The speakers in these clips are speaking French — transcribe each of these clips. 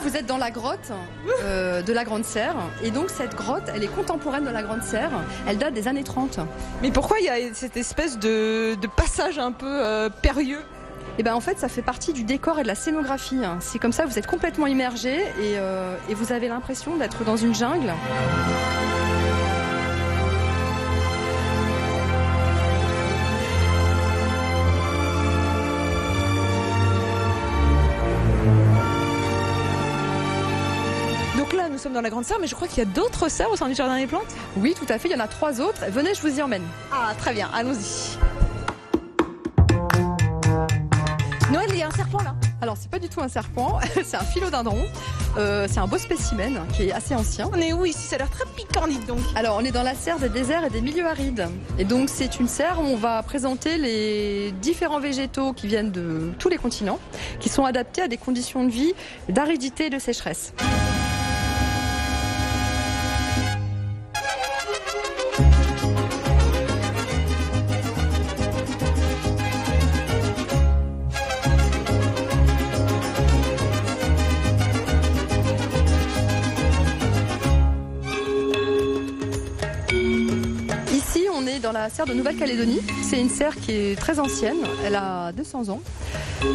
vous êtes dans la grotte de la Grande Serre. Et donc, cette grotte, elle est contemporaine de la Grande Serre. Elle date des années 30. Mais pourquoi il y a cette espèce de passage un peu périlleux? Et ben en fait, ça fait partie du décor et de la scénographie. C'est comme ça, vous êtes complètement immergé et vous avez l'impression d'être dans une jungle. Donc là, nous sommes dans la Grande Serre, mais je crois qu'il y a d'autres serres au sein du Jardin des Plantes. Oui, tout à fait, il y en a 3 autres. Venez, je vous y emmène. Ah, très bien, allons-y. Noël, il y a un serpent là. Alors, c'est pas du tout un serpent, c'est un philodendron. C'est un beau spécimen qui est assez ancien. On est où ici? Ça a l'air très piquant, dites donc. Alors, on est dans la serre des déserts et des milieux arides. Et donc, c'est une serre où on va présenter les différents végétaux qui viennent de tous les continents, qui sont adaptés à des conditions de vie d'aridité et de sécheresse. Dans la serre de Nouvelle-Calédonie. C'est une serre qui est très ancienne, elle a 200 ans.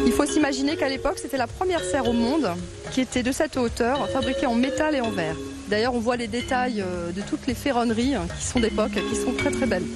Il faut s'imaginer qu'à l'époque, c'était la première serre au monde qui était de cette hauteur, fabriquée en métal et en verre. D'ailleurs, on voit les détails de toutes les ferronneries qui sont d'époque, qui sont très très belles.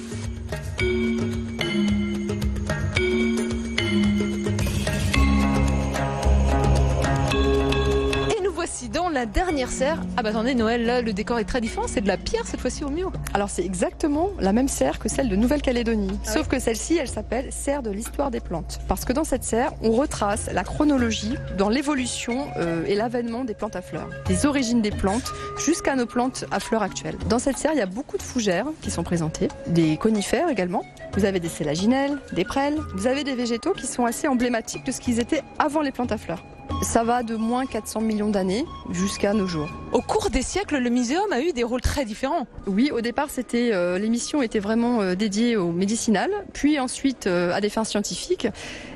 Voici dans la dernière serre. Ah bah attendez, Noël, là le décor est très différent, c'est de la pierre cette fois-ci au mur. Alors c'est exactement la même serre que celle de Nouvelle-Calédonie, sauf que celle-ci, elle s'appelle serre de l'histoire des plantes. Parce que dans cette serre, on retrace la chronologie dans l'évolution et l'avènement des plantes à fleurs, des origines des plantes jusqu'à nos plantes à fleurs actuelles. Dans cette serre, il y a beaucoup de fougères qui sont présentées, des conifères également. Vous avez des sélaginelles, des prêles, vous avez des végétaux qui sont assez emblématiques de ce qu'ils étaient avant les plantes à fleurs. Ça va de moins 400 millions d'années jusqu'à nos jours. Au cours des siècles, le muséum a eu des rôles très différents. Oui, au départ, l'émission était vraiment dédiée au médicinal, puis ensuite à des fins scientifiques.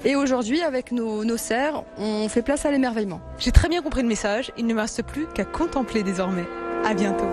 Et aujourd'hui, avec nos serres, on fait place à l'émerveillement. J'ai très bien compris le message. Il ne me reste plus qu'à contempler désormais. À bientôt.